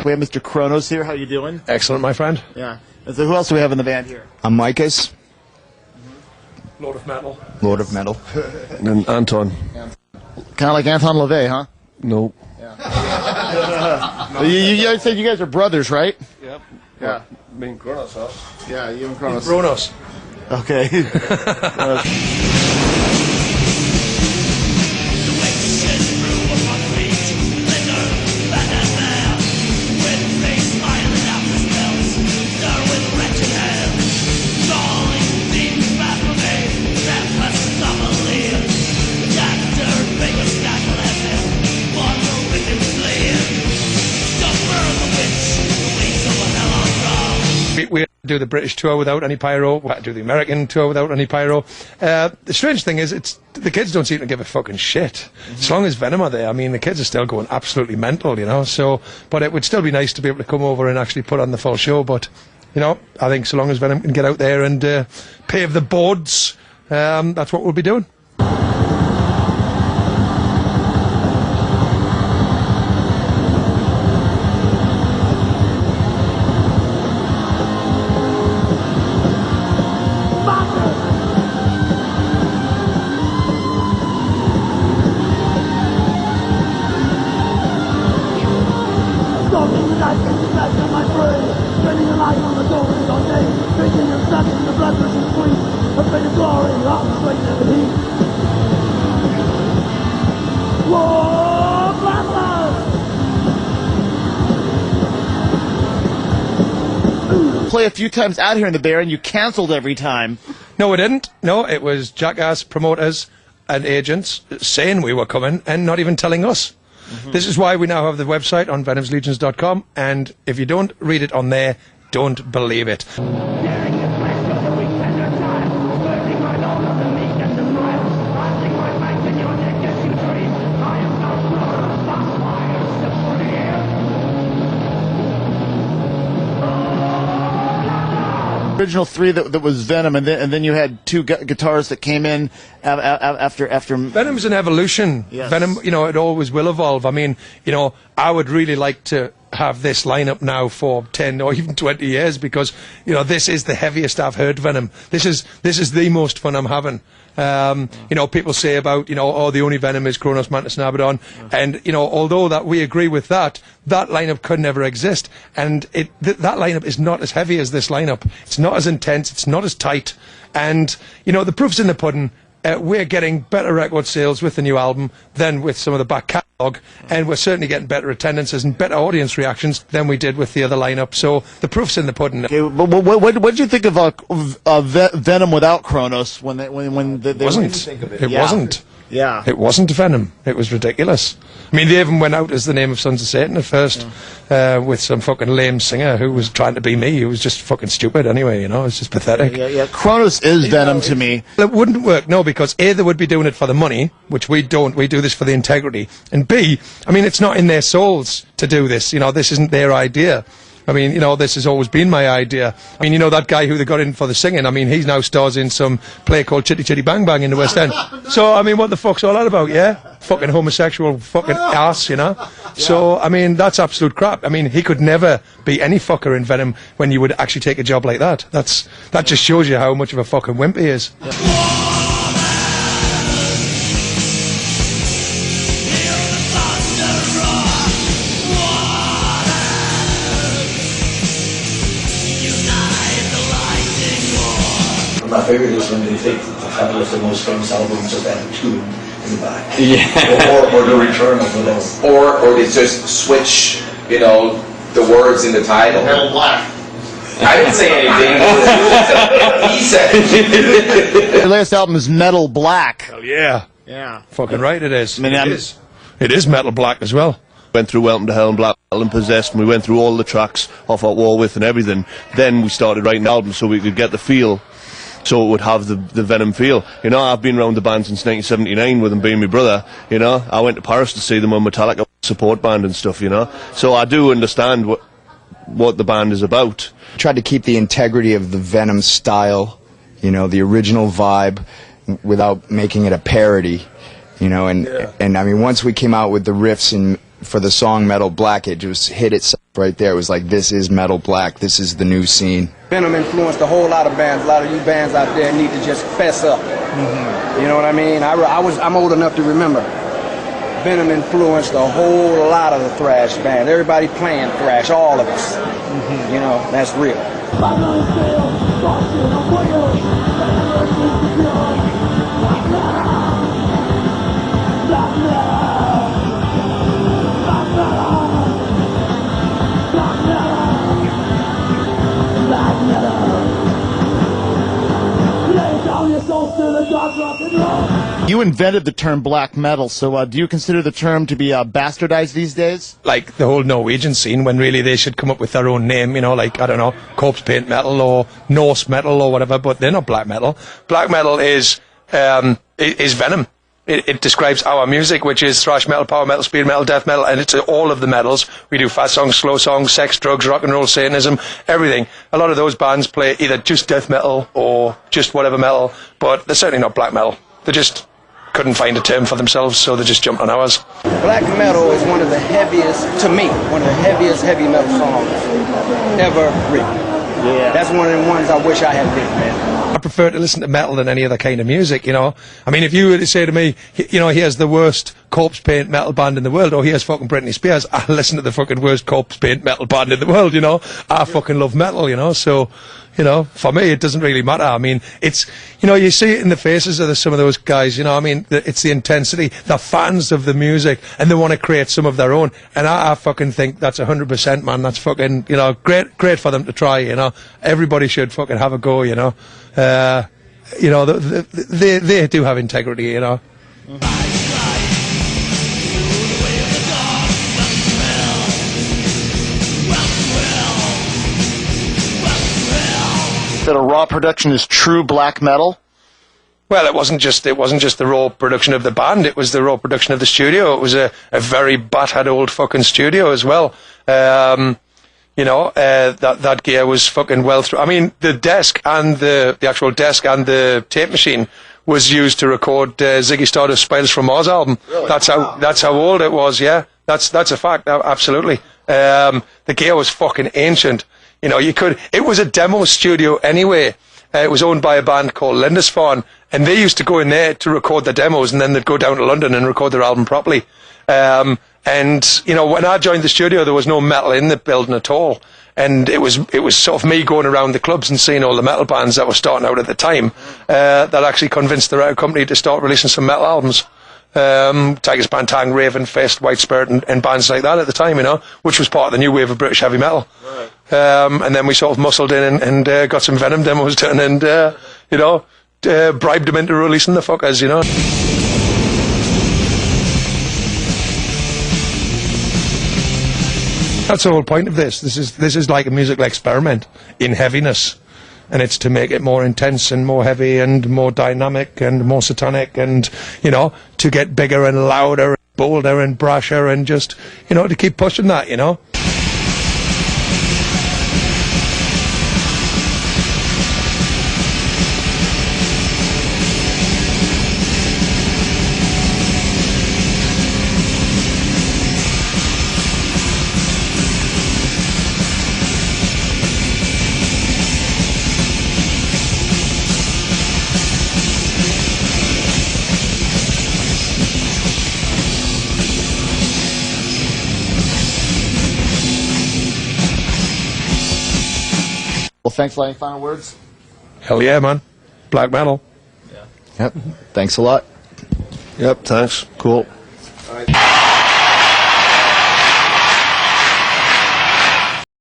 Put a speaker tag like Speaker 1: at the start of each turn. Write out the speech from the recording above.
Speaker 1: We have Mr. Kronos here. How you doing?
Speaker 2: Excellent, my friend.
Speaker 1: Yeah. And so who else do we have in the band here?
Speaker 3: I'm Micah's.
Speaker 2: Lord of Metal.
Speaker 3: Lord of Metal.
Speaker 4: And Anton.
Speaker 1: Kind of like Anton LaVey, huh?
Speaker 4: No.
Speaker 1: Yeah. you said you guys are brothers, right?
Speaker 4: Yep.
Speaker 1: Yeah.
Speaker 4: Me and Kronos, huh?
Speaker 1: Yeah, you and Kronos.
Speaker 2: Kronos.
Speaker 1: Okay.
Speaker 2: We had to do the British tour without any pyro. We had to do the American tour without any pyro. The strange thing is, the kids don't seem to give a fucking shit. As long as Venom are there, I mean, the kids are still going absolutely mental, you know. So, but it would still be nice to be able to come over and actually put on the full show. But, you know, I think so long as Venom can get out there and pave the boards, that's what we'll be doing.
Speaker 1: Play a few times out here in the Bear, and you canceled every time.
Speaker 2: No, we didn't. No, it was jackass promoters and agents saying we were coming and not even telling us. This is why we now have the website on venomslegions.com, and if you don't read it on there, don't believe it.
Speaker 1: Original three that was Venom, and then you had two guitars that came in after.
Speaker 2: Venom's an evolution.
Speaker 1: Yes.
Speaker 2: Venom, you know, it always will evolve. I mean, you know, I would really like to have this lineup now for 10 or even 20 years because, you know, this is the heaviest I've heard Venom. This is the most fun I'm having. You know, people say about, you know, oh, the only Venom is Kronos, Mantis, and Abaddon. And, you know, although that we agree with that, that lineup could never exist. And that lineup is not as heavy as this lineup. It's not as intense. It's not as tight. And, you know, the proof's in the pudding. We're getting better record sales with the new album than with some of the back catalogue, and we're certainly getting better attendances and better audience reactions than we did with the other lineup. So the proof's in the pudding.
Speaker 1: Okay, but what did you think of Venom without Kronos when they
Speaker 2: wasn't? It
Speaker 1: Yeah.
Speaker 2: wasn't.
Speaker 1: Yeah.
Speaker 2: It wasn't Venom. It was ridiculous. I mean, they even went out as the name of Sons of Satan at first, with some fucking lame singer who was trying to be me. He was just fucking stupid anyway, you know. It's just pathetic.
Speaker 1: Yeah. Kronos is Venom to me.
Speaker 2: It wouldn't work, no, because A, they would be doing it for the money, which we don't. We do this for the integrity. And B, I mean, it's not in their souls to do this. You know, this isn't their idea. I mean, you know, this has always been my idea. I mean, you know, that guy who they got in for the singing, I mean, he now stars in some play called Chitty Chitty Bang Bang in the West End. So, I mean, what the fuck's all that about, yeah? Fucking homosexual fucking ass, you know? So, I mean, that's absolute crap. I mean, he could never be any fucker in Venom when you would actually take a job like that. That just shows you how much of a fucking wimp he is.
Speaker 5: My favourite is when they take the title of the most famous album and just add a tune in the back.
Speaker 6: Yeah.
Speaker 5: Or the return of whatever.
Speaker 6: Or they just switch, you know, the words in the title.
Speaker 1: Metal Black.
Speaker 6: I didn't say anything. He said it.
Speaker 1: The latest album is Metal Black.
Speaker 2: Hell yeah.
Speaker 1: Yeah.
Speaker 2: Fucking right it is.
Speaker 1: I mean,
Speaker 2: It is Metal Black as well.
Speaker 4: Went through Welcome to Hell and Black Metal and Possessed, and we went through all the tracks off At War With and everything. Then we started writing the album so we could get the feel, so it would have the Venom feel. You know, I've been around the band since 1979 with them being my brother, you know. I went to Paris to see them on Metallica support band and stuff, you know. So I do understand what the band is about.
Speaker 3: Tried to keep the integrity of the Venom style, you know, the original vibe, without making it a parody, you know. And I mean, once we came out with the riffs for the song Metal Black, it just hit itself right there. It was like, this is Metal Black. This is the new scene.
Speaker 7: Venom influenced a whole lot of bands. A lot of you bands out there need to just fess up. You know what I mean? I'm old enough to remember. Venom influenced a whole lot of the thrash bands. Everybody playing thrash, all of us. You know, that's real.
Speaker 1: You invented the term black metal, so do you consider the term to be bastardized these days?
Speaker 2: Like the whole Norwegian scene, when really they should come up with their own name, you know, like, I don't know, corpse paint metal or Norse metal or whatever, but they're not black metal. Black metal is Venom. It describes our music, which is thrash metal, power metal, speed metal, death metal, and it's all of the metals. We do fast songs, slow songs, sex, drugs, rock and roll, Satanism, everything. A lot of those bands play either just death metal or just whatever metal, but they're certainly not black metal. They just couldn't find a term for themselves, so they just jumped on ours.
Speaker 7: Black metal is one of the heaviest, to me, one of the heaviest heavy metal songs ever written. Yeah. That's one of the ones I wish I had written, man.
Speaker 2: I prefer to listen to metal than any other kind of music, you know. I mean, if you were to say to me, you know, here's the worst corpse paint metal band in the world, or here's fucking Britney Spears, I listen to the fucking worst corpse paint metal band in the world, you know. I fucking love metal, you know, so, you know, for me, it doesn't really matter. I mean, it's, you know, you see it in the faces of some of those guys, you know, I mean, it's the intensity, they're fans of the music, and they want to create some of their own, and I fucking think that's 100%, man, that's fucking, you know, great for them to try, you know. Everybody should fucking have a go, you know. You know, they do have integrity, you know.
Speaker 1: That a raw production is true black metal?
Speaker 2: Well, it wasn't just the raw production of the band, it was the raw production of the studio. It was a very battered old fucking studio as well. You know, that gear was fucking well through. I mean, the desk and the actual desk and the tape machine was used to record Ziggy Stardust Spiders from Mars album. Really? That's how old it was. Yeah, that's a fact. Absolutely. The gear was fucking ancient. You know, it was a demo studio anyway. It was owned by a band called Lindisfarne, and they used to go in there to record their demos, and then they'd go down to London and record their album properly. And, you know, when I joined the studio, there was no metal in the building at all. And it was sort of me going around the clubs and seeing all the metal bands that were starting out at the time, that actually convinced the record company to start releasing some metal albums. Tigers Pantang, Raven Fist, White Spirit, and bands like that at the time, you know, which was part of the new wave of British heavy metal. Right. And then we sort of muscled in and got some Venom demos done and, you know, bribed them into releasing the fuckers, you know. That's the whole point of this. This is like a musical experiment in heaviness, and it's to make it more intense and more heavy and more dynamic and more satanic, and, you know, to get bigger and louder, and bolder and brasher, and just, you know, to keep pushing that, you know.
Speaker 1: Well, thanks. Any final words?
Speaker 2: Hell yeah, man. Black metal.
Speaker 3: Yep. Thanks a lot.
Speaker 4: Yep, thanks. Cool.
Speaker 7: All right.